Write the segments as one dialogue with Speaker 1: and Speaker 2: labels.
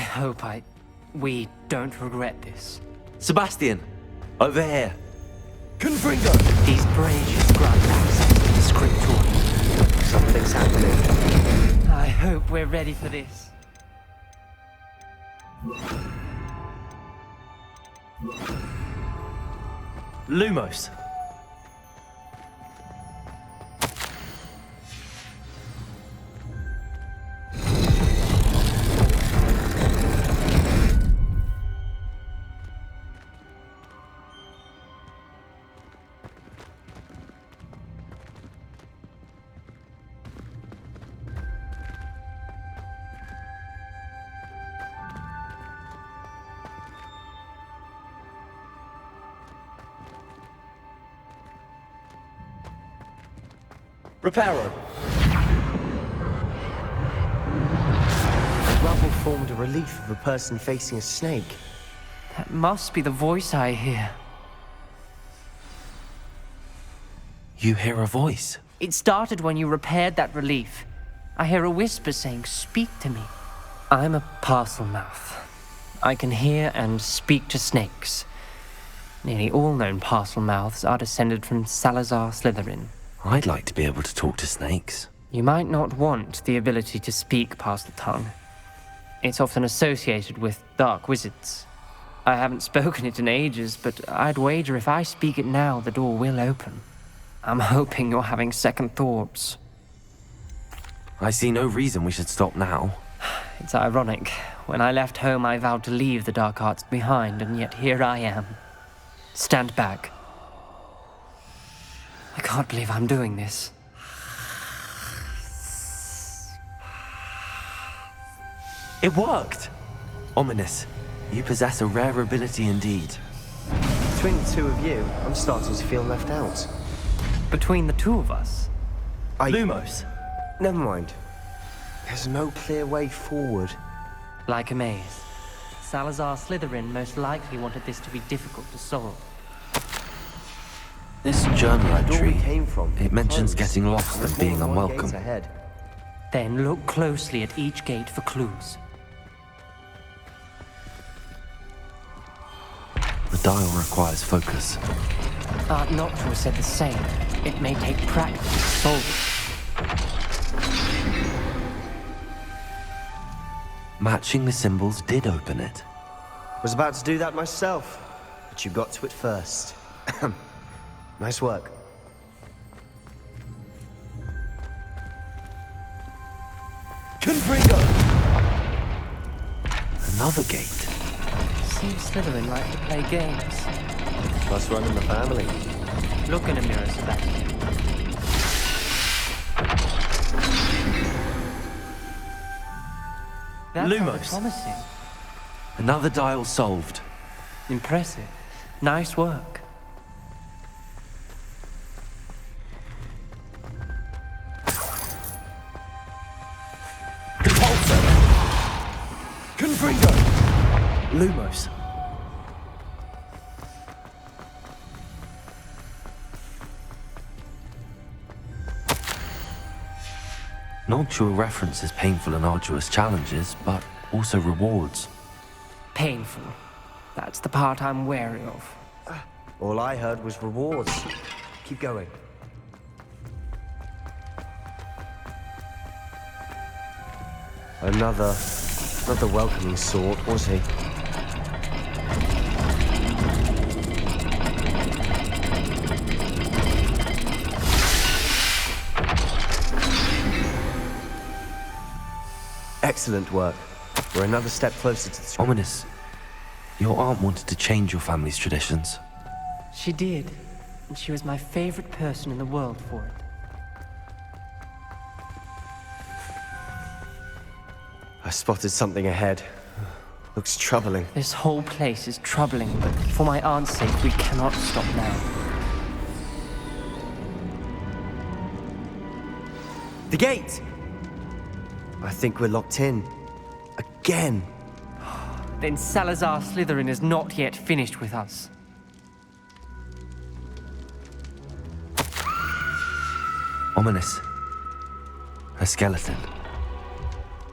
Speaker 1: hope we don't regret this.
Speaker 2: Sebastian! Over here! Confringo!
Speaker 1: These braziers grant access to the scriptorium.
Speaker 3: Something's happening.
Speaker 1: I hope we're ready for this.
Speaker 2: Lumos! Reparo!
Speaker 3: The rubble formed a relief of a person facing a snake.
Speaker 1: That must be the voice I hear.
Speaker 2: You hear a voice?
Speaker 1: It started when you repaired that relief. I hear a whisper saying, "Speak to me." I'm a parcel mouth. I can hear and speak to snakes. Nearly all known parcel mouths are descended from Salazar Slytherin.
Speaker 2: I'd like to be able to talk to snakes.
Speaker 1: You might not want the ability to speak parcel tongue. It's often associated with dark wizards. I haven't spoken it in ages, but I'd wager if I speak it now, the door will open. I'm hoping you're having second thoughts.
Speaker 2: I see no reason we should stop now.
Speaker 1: It's ironic. When I left home, I vowed to leave the dark arts behind, and yet here I am. Stand back. I can't believe I'm doing this.
Speaker 2: It worked! Ominous. You possess a rare ability indeed.
Speaker 3: Between the two of you, I'm starting to feel left out.
Speaker 1: Between the two of us?
Speaker 2: Lumos!
Speaker 3: Never mind. There's no clear way forward.
Speaker 1: Like a maze. Salazar Slytherin most likely wanted this to be difficult to solve.
Speaker 2: This journal
Speaker 3: Where we
Speaker 2: entry,
Speaker 3: came from.
Speaker 2: it mentions
Speaker 3: closed.
Speaker 2: getting lost and
Speaker 3: There's
Speaker 2: being
Speaker 3: more than one gate
Speaker 2: unwelcome.
Speaker 3: ahead.
Speaker 1: Then look closely at each gate for clues.
Speaker 2: The dial requires focus.
Speaker 1: Art Noctua said the same. It may take practice to solve it.
Speaker 2: Matching the symbols did open it.
Speaker 3: Was about to do that myself, but you got to it first. Nice work.
Speaker 2: Confringo! Another gate.
Speaker 1: Seems Slytherin like to play games.
Speaker 3: Plus one in the family.
Speaker 1: Look in a mirror, Sebastian. That's
Speaker 2: Lumos.
Speaker 1: promising.
Speaker 2: Another dial solved.
Speaker 1: Impressive. Nice work.
Speaker 2: Confringo! Lumos. Noctua references painful and arduous challenges, but also rewards.
Speaker 1: Painful. That's the part I'm wary of.
Speaker 3: All I heard was rewards. Keep going. Another welcoming sort, was he? Excellent work. We're another step closer to the...
Speaker 2: Ominous. Your aunt wanted to change your family's traditions.
Speaker 1: She did. And she was my favorite person in the world for it.
Speaker 3: I spotted something ahead. Looks troubling.
Speaker 1: This whole place is troubling, but for my aunt's sake, we cannot stop now.
Speaker 3: The gate! I think we're locked in. Again.
Speaker 1: Then Salazar Slytherin is not yet finished with us.
Speaker 2: Ominous. A skeleton.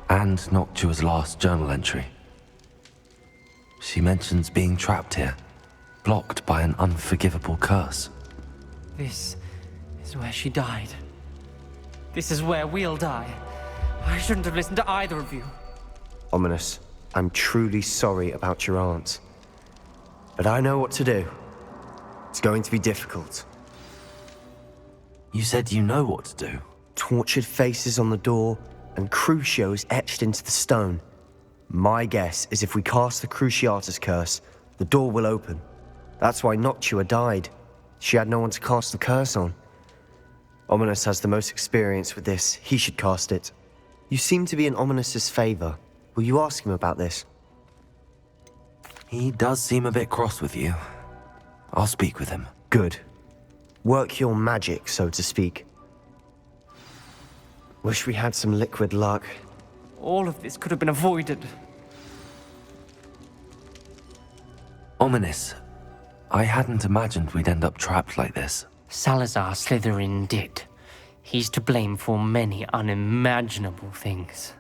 Speaker 2: And Noctua's last journal entry. She mentions being trapped here, blocked by an unforgivable curse.
Speaker 1: This is where she died. This is where we'll die. I shouldn't have listened to either of you.
Speaker 3: Ominous, I'm truly sorry about your aunt. But I know what to do. It's going to be difficult.
Speaker 2: You said you know what to do.
Speaker 3: Tortured faces on the door, and Crucios etched into the stone. My guess is if we cast the Cruciatus curse, the door will open. That's why Noctua died. She had no one to cast the curse on. Ominous has the most experience with this. He should cast it. You seem to be in Ominous's favor. Will you ask him about this?
Speaker 2: He does seem a bit cross with you. I'll speak with him.
Speaker 3: Good. Work your magic, so to speak. Wish we had some liquid luck.
Speaker 1: All of this could have been avoided.
Speaker 2: Ominous. I hadn't imagined we'd end up trapped like this.
Speaker 1: Salazar Slytherin did. He's to blame for many unimaginable things.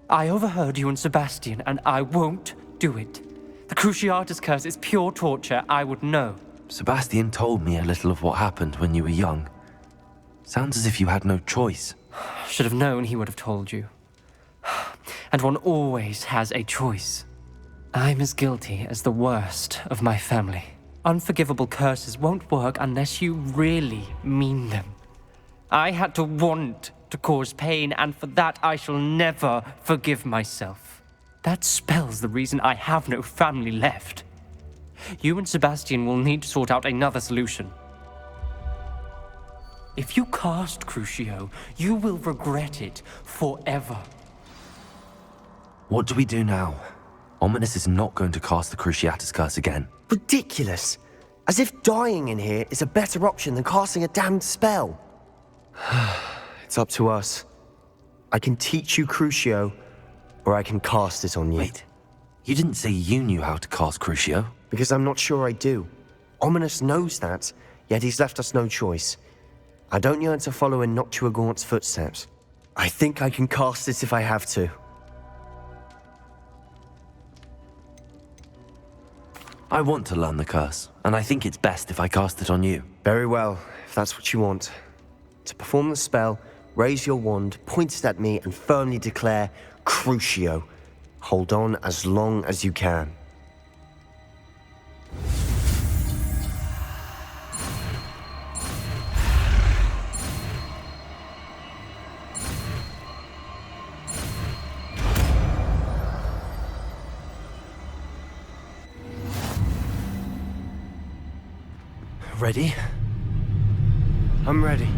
Speaker 1: I overheard you and Sebastian, and I won't do it. The Cruciatus curse is pure torture. I would know.
Speaker 2: Sebastian told me a little of what happened when you were young. Sounds as if you had no choice.
Speaker 1: Should have known he would have told you. And one always has a choice. I'm as guilty as the worst of my family. Unforgivable curses won't work unless you really mean them. I had to want to cause pain, and for that I shall never forgive myself. That spells the reason I have no family left. You and Sebastian will need to sort out another solution. If you cast Crucio, you will regret it forever.
Speaker 2: What do we do now? Ominous is not going to cast the Cruciatus curse again.
Speaker 3: Ridiculous! As if dying in here is a better option than casting a damned spell. It's up to us. I can teach you Crucio, or I can cast it on you.
Speaker 2: Wait, you didn't say you knew how to cast Crucio?
Speaker 3: Because I'm not sure I do. Ominous knows that, yet he's left us no choice. I don't yearn to follow in Noctua Gaunt's footsteps. I think I can cast it if I have to.
Speaker 2: I want to learn the curse, and I think it's best if I cast it on you.
Speaker 3: Very well, if that's what you want. To perform the spell, raise your wand, point it at me, and firmly declare, Crucio. Hold on as long as you can.
Speaker 2: Ready?
Speaker 3: I'm ready.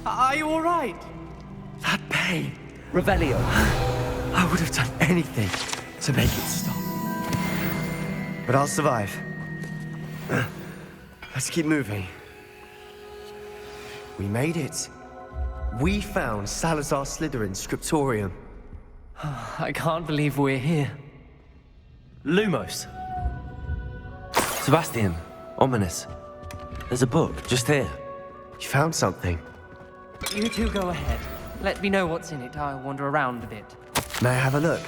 Speaker 1: Are you all right?
Speaker 3: That pain. Revelio. I would have done anything to make it stop. But I'll survive. Let's keep moving. We made it. We found Salazar Slytherin's scriptorium.
Speaker 1: I can't believe we're here.
Speaker 2: Lumos. Sebastian, Ominous. There's a book just here.
Speaker 3: You found something.
Speaker 1: You two go ahead. Let me know what's in it. I'll wander around a bit.
Speaker 3: May I have a look?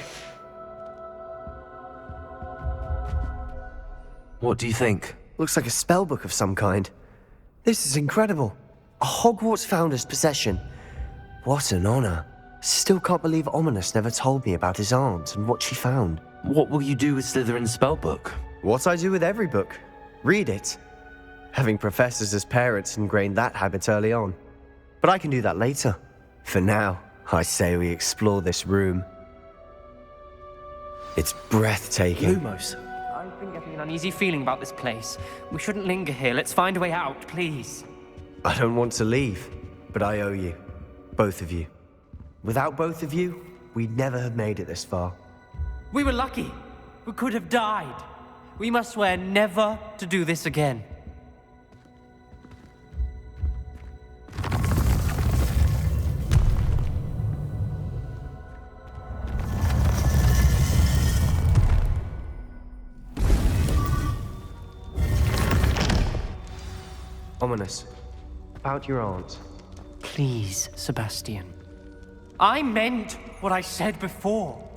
Speaker 2: What do you think?
Speaker 3: Looks like a spell book of some kind. This is incredible. A Hogwarts founder's possession. What an honor. Still can't believe Ominous never told me about his aunt and what she found.
Speaker 2: What will you do with Slytherin's spellbook?
Speaker 3: What I do with every book. Read it. Having professors as parents ingrained that habit early on. But I can do that later. For now, I say we explore this room. It's breathtaking.
Speaker 2: Lumos.
Speaker 1: I've been getting an uneasy feeling about this place. We shouldn't linger here. Let's find a way out, please.
Speaker 3: I don't want to leave, but I owe you. Both of you. Without both of you, we'd never have made it this far.
Speaker 1: We were lucky. We could have died. We must swear never to do this again.
Speaker 3: Ominous. About your aunt.
Speaker 1: Please, Sebastian. I meant what I said before.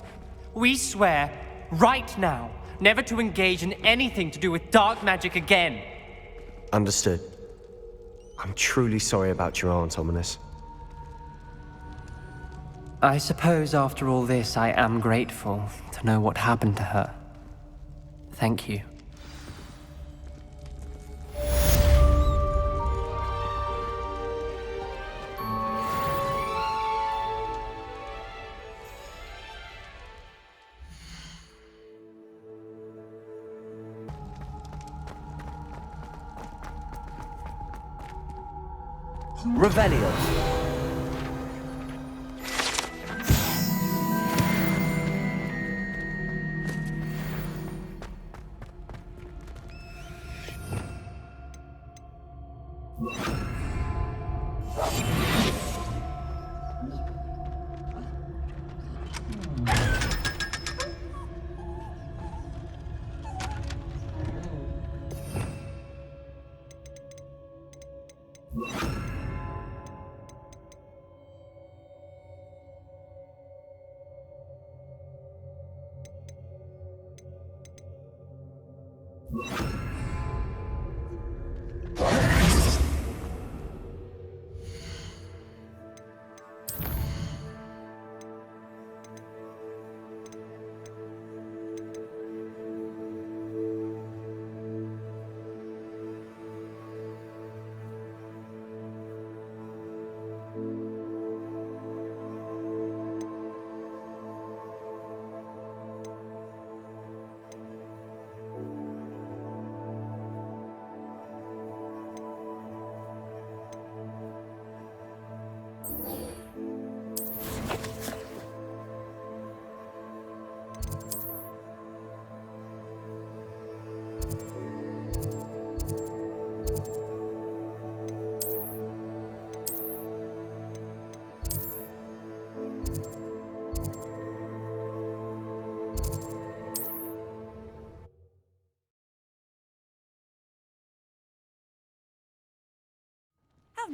Speaker 1: We swear, right now, never to engage in anything to do with dark magic again.
Speaker 3: Understood. I'm truly sorry about your aunt, Ominous.
Speaker 1: I suppose after all this, I am grateful to know what happened to her. Thank you.
Speaker 2: Revelio.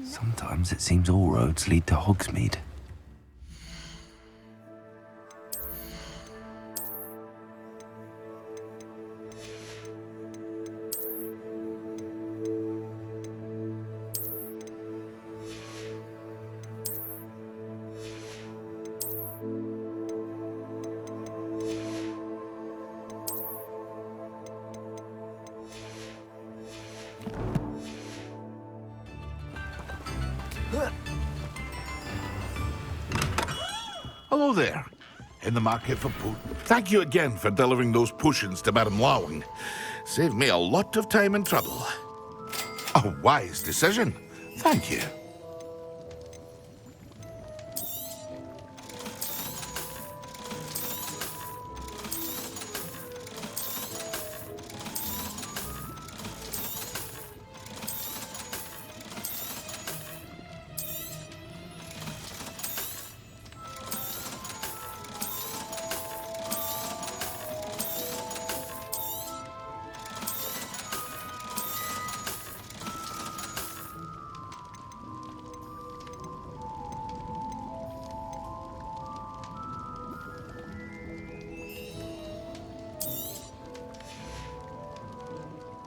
Speaker 2: Sometimes it seems all roads lead to Hogsmeade.
Speaker 4: Hello there. In the market for Thank you again for delivering those potions to Madame Lawing. Saved me a lot of time and trouble. A wise decision. Thank you.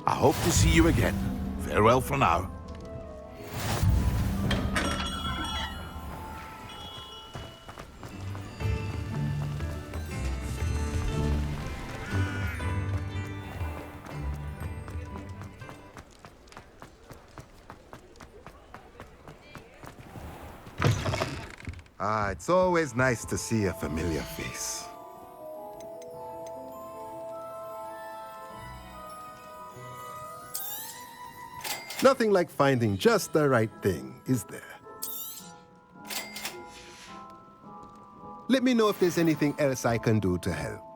Speaker 4: I hope to see you again. Farewell for now.
Speaker 5: It's always nice to see a familiar face. Nothing like finding just the right thing, is there? Let me know if there's anything else I can do to help.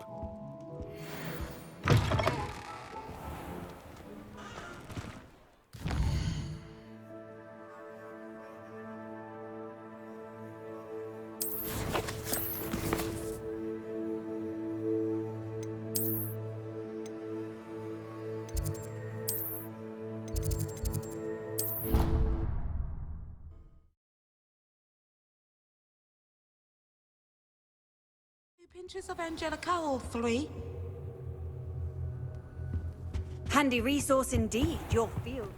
Speaker 6: Pinches of Angelica, all three.
Speaker 7: Handy resource indeed, your field.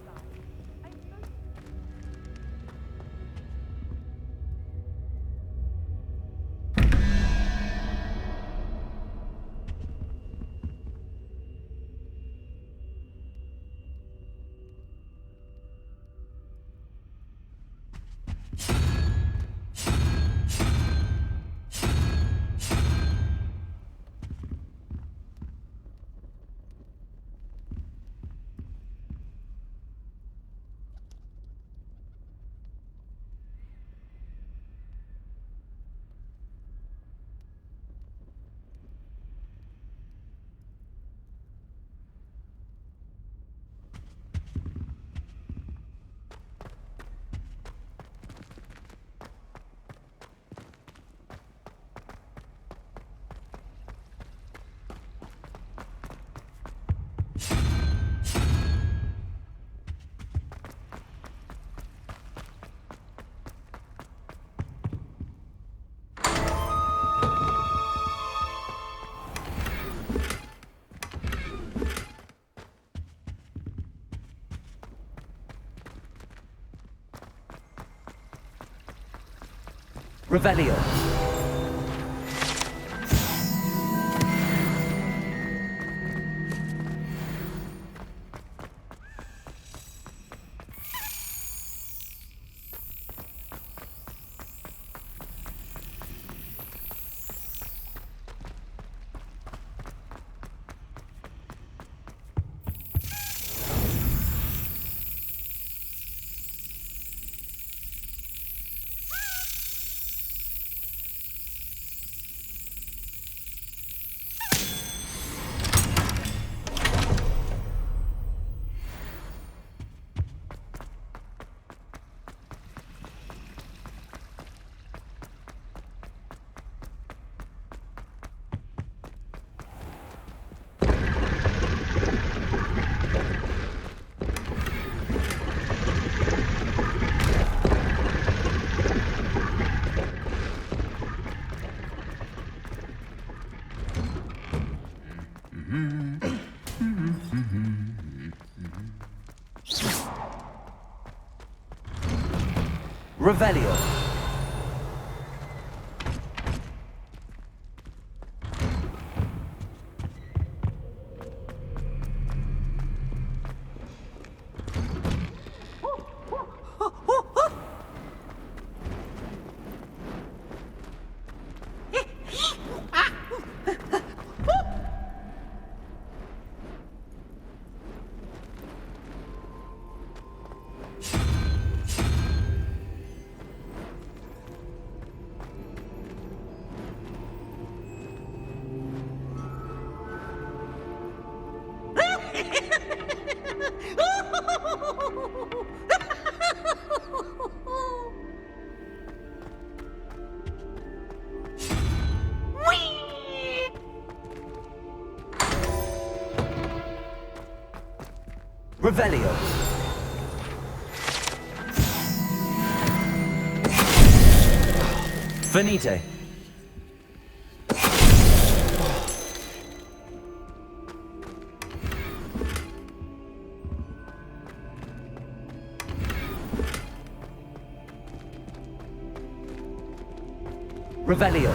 Speaker 2: Revelio. Revelio. Revelio. Venite. Revelio.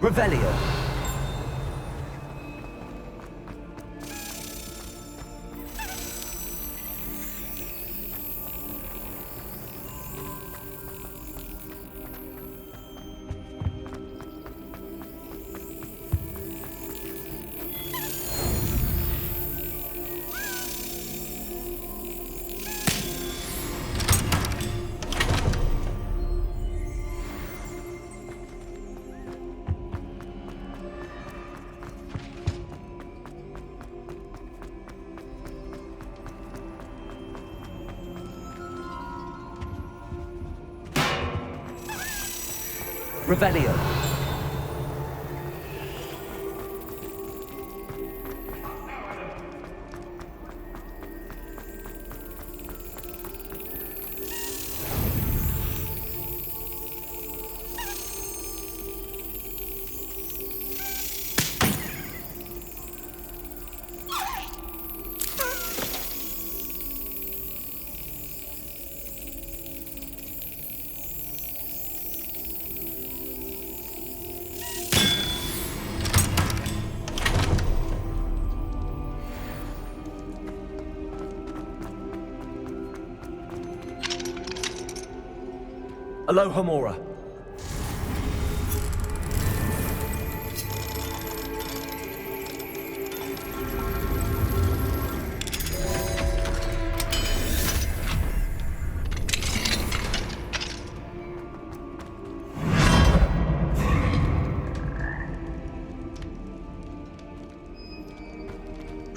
Speaker 2: Revelio. Revelio. Aloha Mora.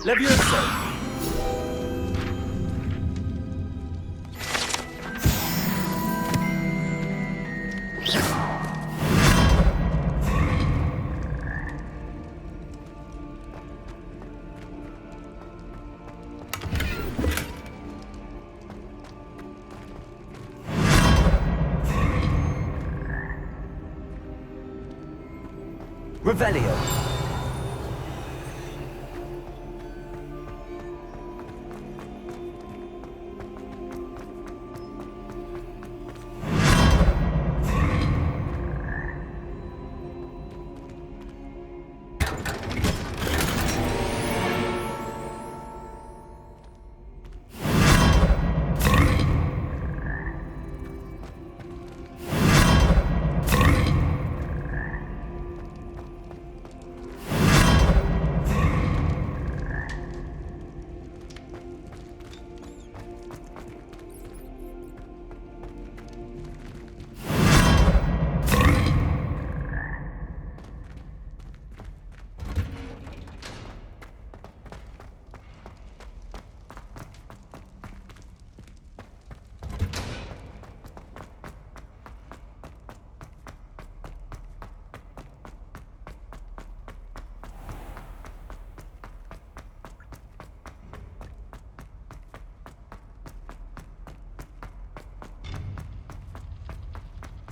Speaker 2: Levioso. Revelio.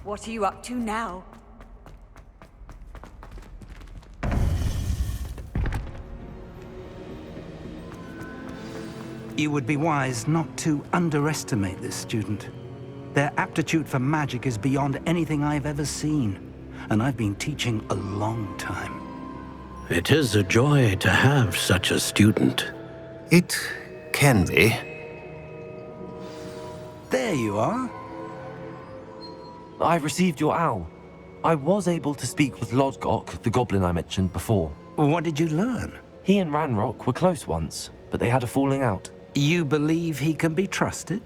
Speaker 7: What are you up to now?
Speaker 8: You would be wise not to underestimate this student. Their aptitude for magic is beyond anything I've ever seen, and I've been teaching a long time.
Speaker 9: It is a joy to have such a student.
Speaker 10: It can be.
Speaker 8: There you are.
Speaker 2: I received your owl. I was able to speak with Lodgok, the goblin I mentioned before.
Speaker 8: What did you learn?
Speaker 2: He and Ranrock were close once, but they had a falling out.
Speaker 8: You believe he can be trusted?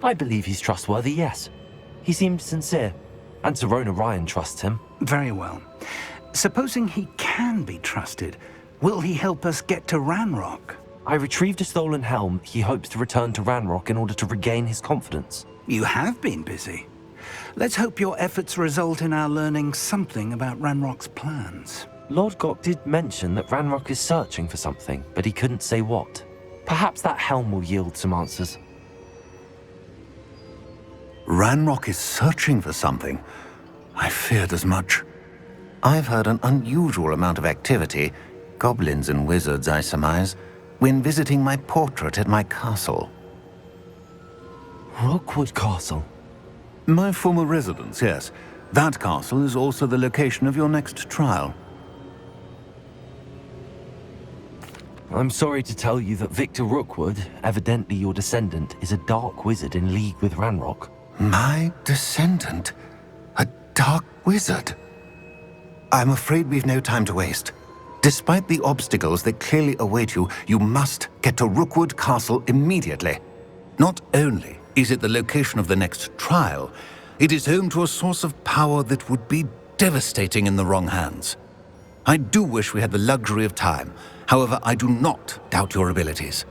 Speaker 2: I believe he's trustworthy, yes. He seemed sincere, and Serona Ryan trusts him.
Speaker 8: Very well. Supposing he can be trusted, will he help us get to Ranrock?
Speaker 2: I retrieved a stolen helm. He hopes to return to Ranrock in order to regain his confidence.
Speaker 8: You have been busy. Let's hope your efforts result in our learning something about Ranrock's plans.
Speaker 2: Lodgok did mention that Ranrock is searching for something, but he couldn't say what. Perhaps that helm will yield some answers.
Speaker 10: Ranrock is searching for something. I feared as much. I've heard an unusual amount of activity, goblins and wizards, I surmise, when visiting my portrait at my castle.
Speaker 2: Rookwood Castle?
Speaker 10: My former residence, yes. That castle is also the location of your next trial.
Speaker 2: I'm sorry to tell you that Victor Rookwood, evidently your descendant, is a dark wizard in league with Ranrock.
Speaker 10: My descendant? A dark wizard? I'm afraid we've no time to waste. Despite the obstacles that clearly await you, you must get to Rookwood Castle immediately. Not only is it the location of the next trial, it is home to a source of power that would be devastating in the wrong hands. I do wish we had the luxury of time. However, I do not doubt your abilities.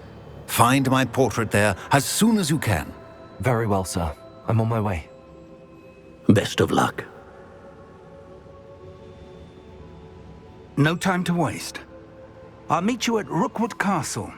Speaker 10: Find my portrait there as soon as you can.
Speaker 2: Very well, sir. I'm on my way.
Speaker 9: Best of luck.
Speaker 8: No time to waste. I'll meet you at Rookwood Castle.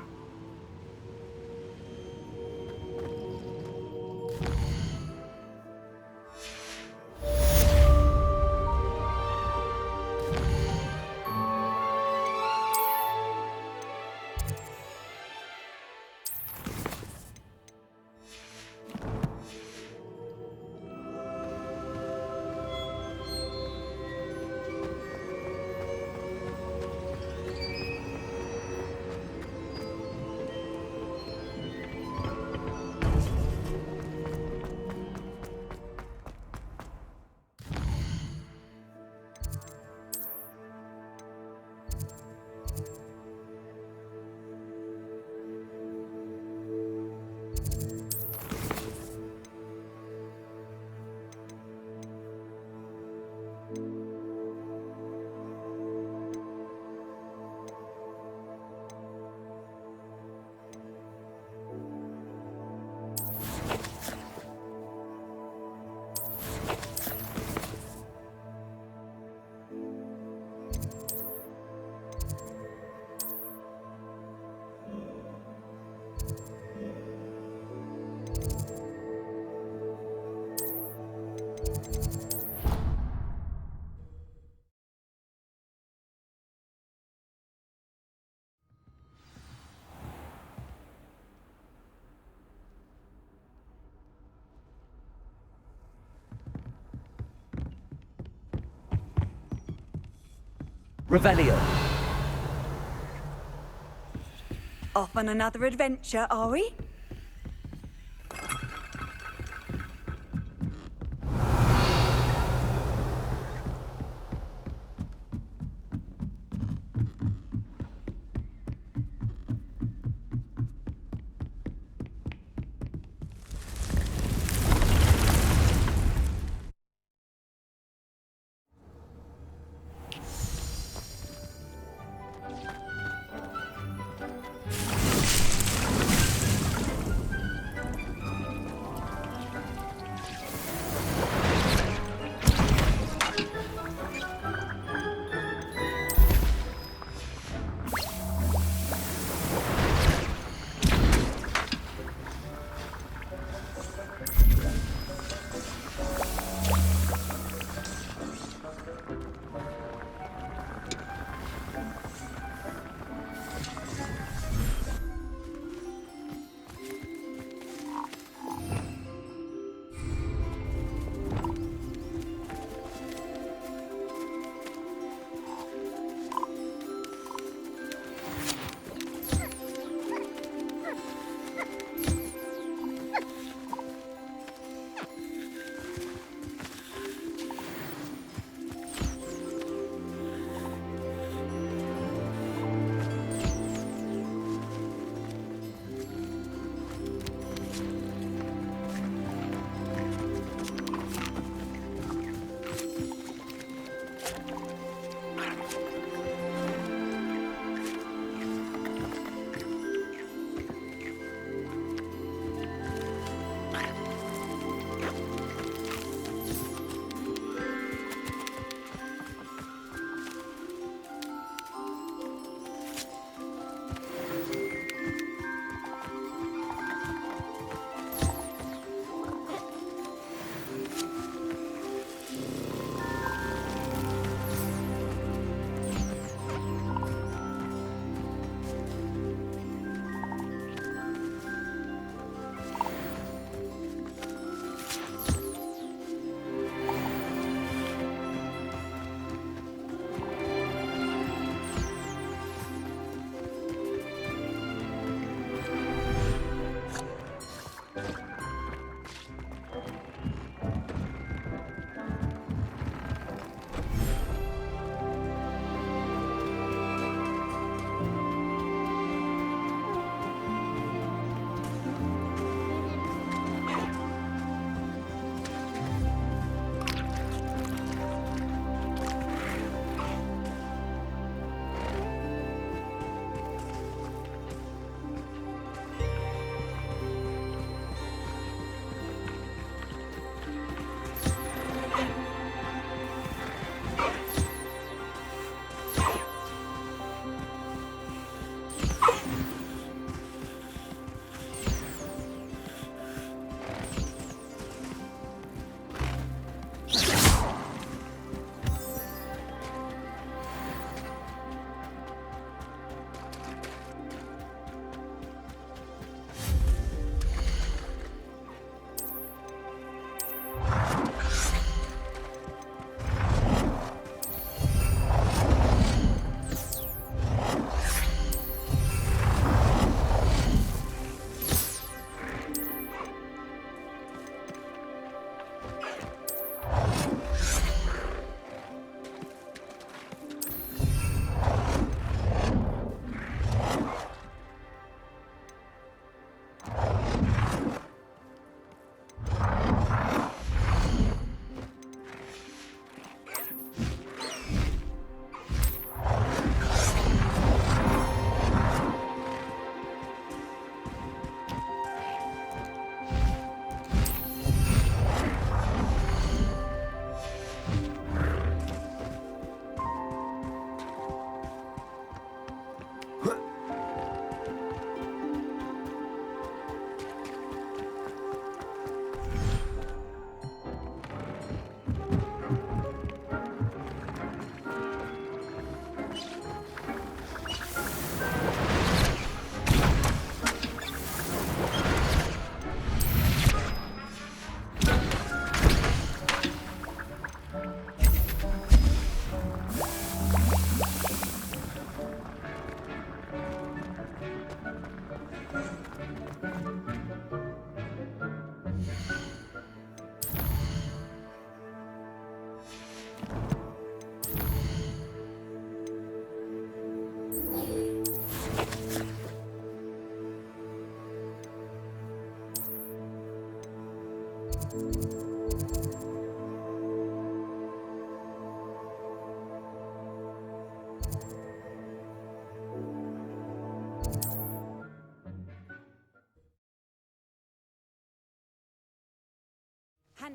Speaker 3: Revelio.
Speaker 7: Off on another adventure, are we?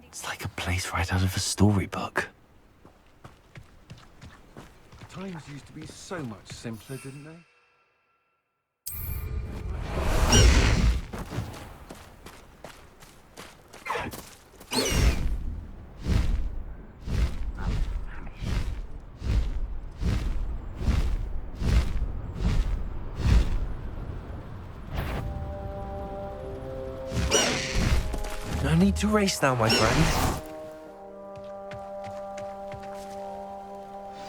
Speaker 7: handy.
Speaker 2: It's like a place right out of a storybook.
Speaker 11: Times used to be so much simpler, didn't they?
Speaker 2: No need to race now, my friend.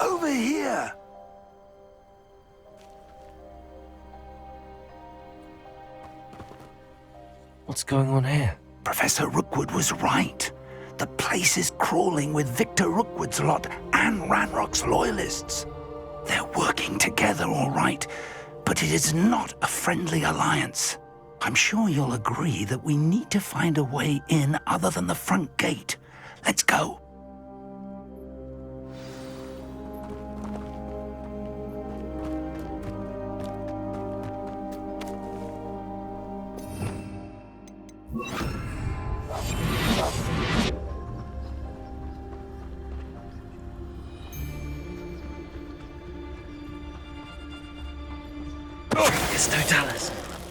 Speaker 8: Over here!
Speaker 2: What's going on here?
Speaker 8: Professor Rookwood was right. The place is crawling with Victor Rookwood's lot and Ranrock's loyalists. They're working together, all right, but it is not a friendly alliance. I'm sure you'll agree that we need to find a way in other than the front gate. Let's go.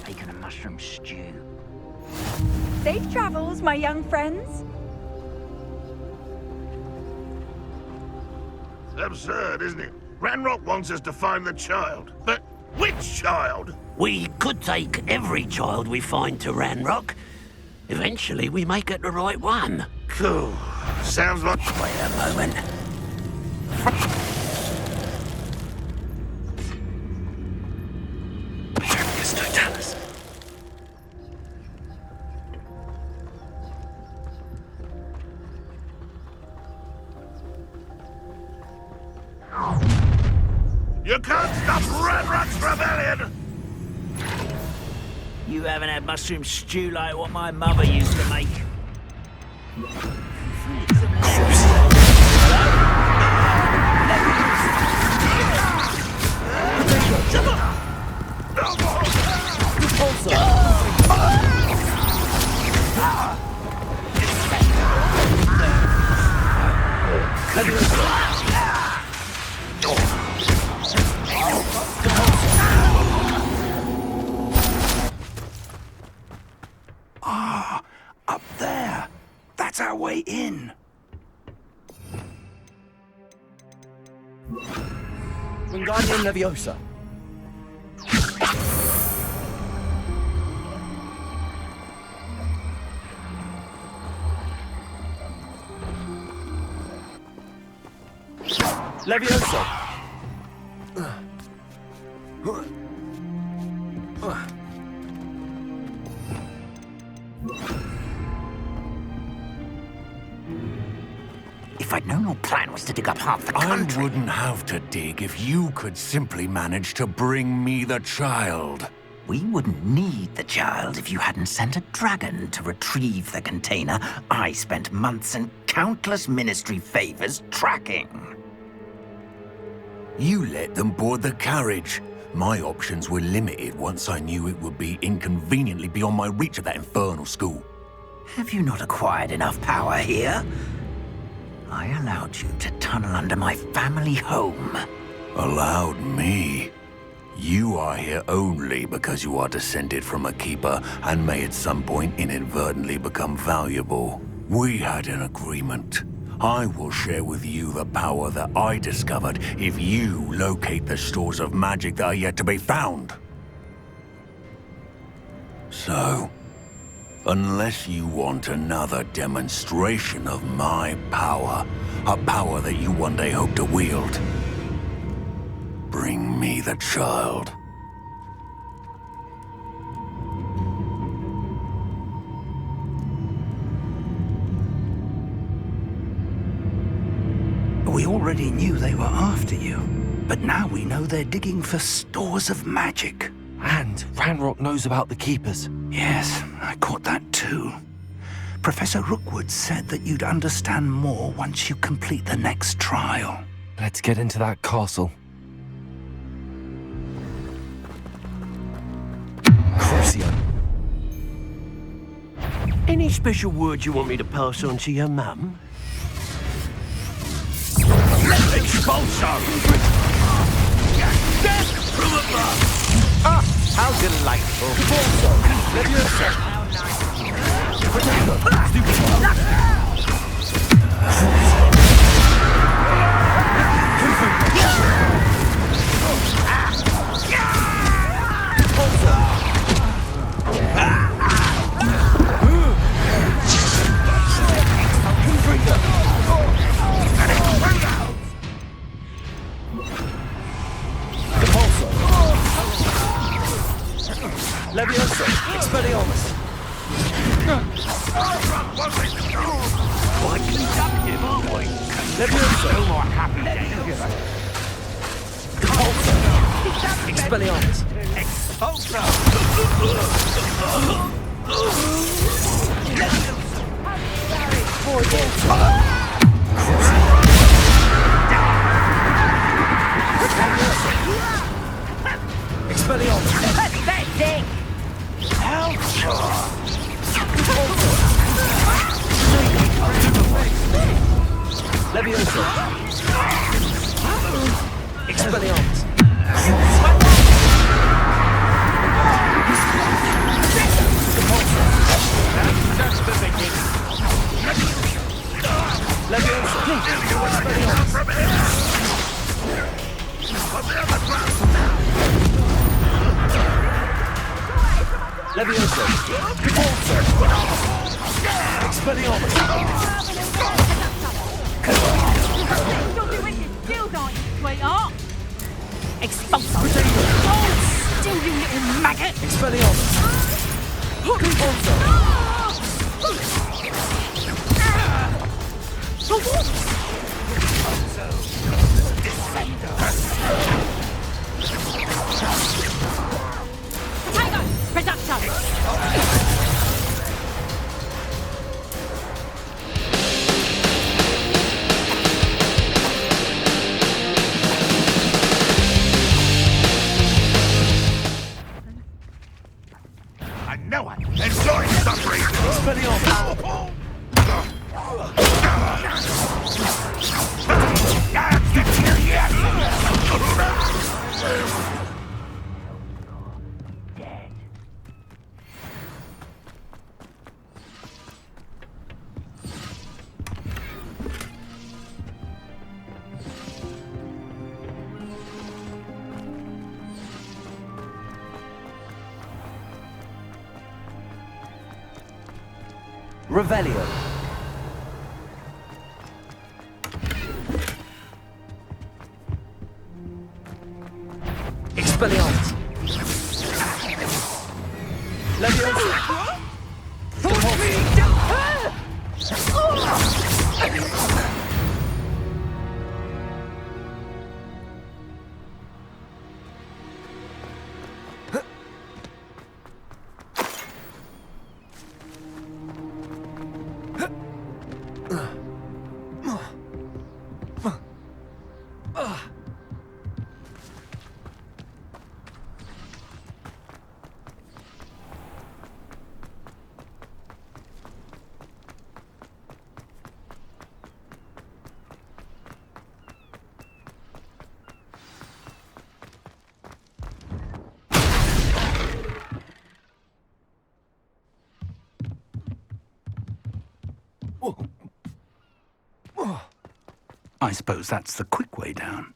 Speaker 12: Bacon and mushroom stew.
Speaker 7: Safe travels, my young friends.
Speaker 4: It's absurd, isn't it? Ranrock wants us to find the child. But which child?
Speaker 9: We could take every child we find to Ranrock. Eventually, we may get the right one.
Speaker 4: Cool. Sounds like...
Speaker 9: Wait a moment.
Speaker 4: You can't stop Ranrock's rebellion!
Speaker 12: You haven't had mushroom stew like what my mother used to make.
Speaker 8: Up there. That's our way in.
Speaker 11: Wingardium Leviosa. Leviosa.
Speaker 12: If I'd known your plan was to dig up half the
Speaker 10: I
Speaker 12: country...
Speaker 10: wouldn't have to dig if you could simply manage to bring me the child.
Speaker 12: We wouldn't need the child if you hadn't sent a dragon to retrieve the container I spent months and countless ministry favors tracking.
Speaker 10: You let them board the carriage. My options were limited once I knew it would be inconveniently beyond my reach of that infernal school.
Speaker 12: Have you not acquired enough power here? I allowed you to tunnel under my family home.
Speaker 10: Allowed me? You are here only because you are descended from a keeper and may at some point inadvertently become valuable. We had an agreement. I will share with you the power that I discovered if you locate the stores of magic that are yet to be found. So, unless you want another demonstration of my power, a power that you one day hope to wield, bring me the child.
Speaker 8: We already knew they were after you, but now we know they're digging for stores of magic.
Speaker 2: And Ranrock knows about the Keepers.
Speaker 8: Yes, I caught that too. Professor Rookwood said that you'd understand more once you complete the next trial.
Speaker 2: Let's get into that castle.
Speaker 3: Crucio.
Speaker 1: Any
Speaker 9: Any special words you want me to pass on to your mum? Expulso! Death from above!
Speaker 13: Ah, how delightful.
Speaker 14: Levioso, Expelliarmus.
Speaker 9: Quite conductive, aren't we?
Speaker 14: Levioso.
Speaker 9: No more happy days.
Speaker 14: Expelliarmus.
Speaker 9: Expulso!
Speaker 14: Expelliarmus.
Speaker 7: Pathetic!
Speaker 14: Levioso. Expelliarmus.
Speaker 9: Just the beginning.
Speaker 14: Levioso. Levioso. Expelliarmus.
Speaker 7: You'll do it still, aren't you, sweetheart? Expulso! Still, you little maggot!
Speaker 14: Expelliarmus.
Speaker 7: Potato! Reducto!
Speaker 4: I know it. Enjoy suffering.
Speaker 13: Revelio.
Speaker 14: Expelliarmus. Levioso.
Speaker 8: I suppose that's the quick way down.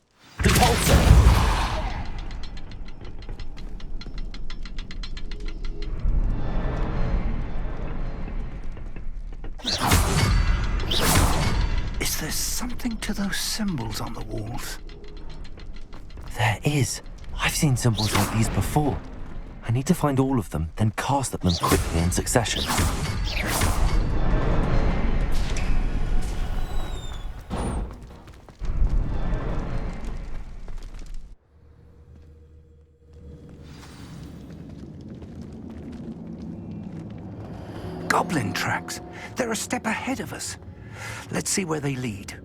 Speaker 8: Is there something to those symbols on the walls?
Speaker 2: There is. I've seen symbols like these before. I need to find all of them, then cast at them quickly in succession.
Speaker 8: Goblin tracks. They're a step ahead of us. Let's see where they lead.